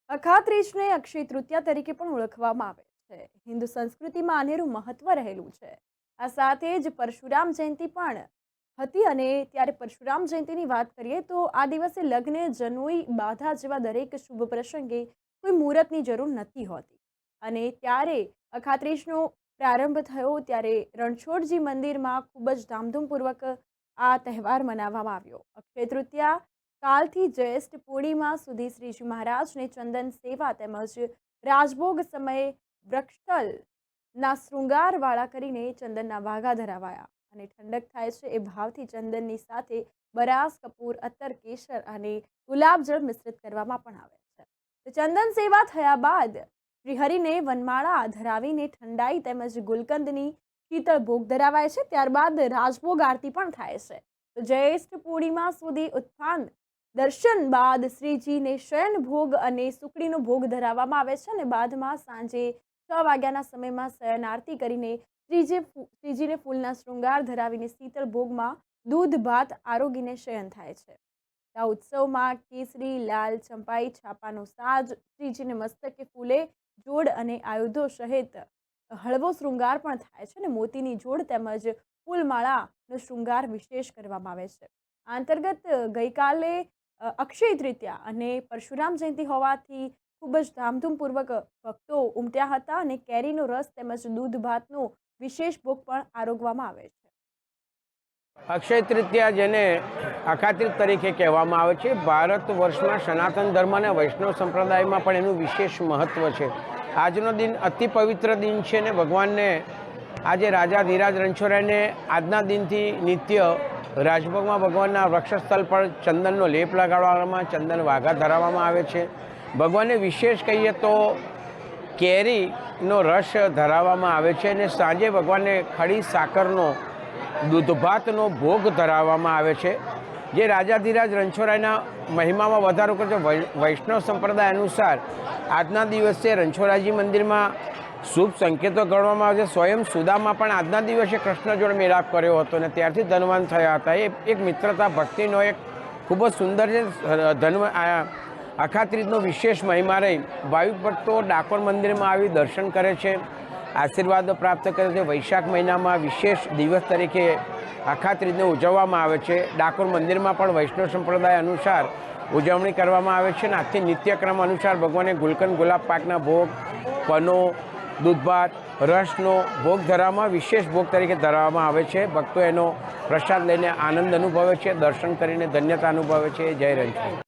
અખાત્રીજને અક્ષય તૃતીયા તરીકે પણ ઓળખવામાં આવે છે. હિન્દુ સંસ્કૃતિમાં આનેરું મહત્વ રહેલું છે. આ સાથે જ પરશુરામ જયંતિ પણ હતી અને ત્યારે પરશુરામ જયંતિની વાત કરીએ તો આ દિવસે લગ્ન, જનોઈ, બાધા જેવા દરેક શુભ પ્રસંગે કોઈ મુહૂર્તની જરૂર નથી હોતી. અને ત્યારે અખાત્રીજનો પ્રારંભ થયો ત્યારે રણછોડજી મંદિરમાં ખૂબ જ ધામધૂમપૂર્વક આ તહેવાર મનાવવામાં આવ્યો. અક્ષય તૃતીયા કાલથી જ્યેષ્ઠ પૂર્ણિમા સુધી શ્રીજી મહારાજને ચંદન સેવા તેમજ રાજભોગ સમયે વૃક્ષસ્થલના શૃંગારવાળા કરીને ચંદનના વાઘા ધરાવાયા અને ઠંડક થાય છે એ ભાવથી ચંદનની સાથે બરાસ, કપૂર, અત્તર, કેસર અને ગુલાબજળ મિશ્રિત કરવામાં પણ આવે છે. તો ચંદન સેવા થયા બાદ શ્રીહરિને વનમાળા ધરાવીને ઠંડાઈ તેમજ ગુલકંદની શીતળ ભોગ ધરાવાય છે. ત્યારબાદ રાજભોગ આરતી પણ થાય છે. તો જ્યેષ્ઠ પૂર્ણિમા સુધી ઉત્થાન દર્શન બાદ શ્રીજીને શયન ભોગ અને સુકડીનો ભોગ ધરાવવામાં આવે છે અને બાદમાં સાંજે 6 વાગ્યાના સમયમાં શયન આરતી કરીને શ્રીજીને ફૂલના શૃંગાર ધરાવીને શીતળ ભોગમાં દૂધ ભાત આરોગીને શયન થાય છે. આ ઉત્સવમાં કેસરી, લાલ, ચંપાઈ છાપાનો સાજ, શ્રીજીને મસ્તકે ફૂલે જોડ અને આયુધો સહિત હળવો શૃંગાર પણ થાય છે અને મોતીની જોડ તેમજ ફૂલમાળાનો શૃંગાર વિશેષ કરવામાં આવે છે. આ અંતર્ગત ગઈકાલે અક્ષય તૃતીયા અને પરશુરામ જયંતિ હોવાથી ખૂબ જ ધામધૂમપૂર્વક ભક્તો ઉમટ્યા હતા અને કેરીનો રસ તેમજ દૂધ ભાતનો વિશેષ ભોગ પણ આરોગવામાં આવે છે. અક્ષય તૃતીયા જેને અખાત્રીજ તરીકે કહેવામાં આવે છે, ભારત વર્ષમાં સનાતન ધર્મ અને વૈષ્ણવ સંપ્રદાયમાં પણ એનું વિશેષ મહત્ત્વ છે. આજનો દિન અતિ પવિત્ર દિન છે ને ભગવાનને આજે રાજાધિરાજ રણછોડરાયને આજના દિનથી નિત્ય રાજભોગમાં ભગવાનના વક્ષસ્થળ પર ચંદનનો લેપ લગાડવામાં, ચંદન વાઘા ધરાવવામાં આવે છે. ભગવાનને વિશેષ કહીએ તો કેરીનો રસ ધરાવવામાં આવે છે અને સાંજે ભગવાનને ખડી સાકરનો દૂધભાતનો ભોગ ધરાવવામાં આવે છે. જે રાજાધિરાજ રણછોડરાયના મહિમામાં વધારો કરે છે. વૈષ્ણવ સંપ્રદાય અનુસાર આજના દિવસે રણછોડરાયજી મંદિરમાં શુભ સંકેતો ગણવામાં આવે છે. સ્વયં સુદામા પણ આજના દિવસે કૃષ્ણ જોડે મેળાપ કર્યો હતો અને ત્યારથી ધનવાન થયા હતા. એ એક મિત્રતા ભક્તિનો એક ખૂબ જ સુંદર છે. અખાત્રીજનો વિશેષ મહિમા રહી ભાવિક ભક્તો ડાકોર મંદિરમાં આવી દર્શન કરે છે, આશીર્વાદ પ્રાપ્ત કરે છે. વૈશાખ મહિનામાં વિશેષ દિવસ તરીકે અખાત્રીજને ઉજવવામાં આવે છે. ડાકોર મંદિરમાં પણ વૈષ્ણવ સંપ્રદાય અનુસાર ઉજવણી કરવામાં આવે છે અને આજથી નિત્યક્રમ અનુસાર ભગવાને ગુલકંદ, ગુલાબ પાકના ભોગ, પનો, દૂધભાત, રસનો ભોગ ધરાવવામાં વિશેષ ભોગ તરીકે ધરાવવામાં આવે છે. ભક્તો એનો પ્રસાદ લઈને આનંદ અનુભવે છે, દર્શન કરીને ધન્યતા અનુભવે છે. જય રણછોડ.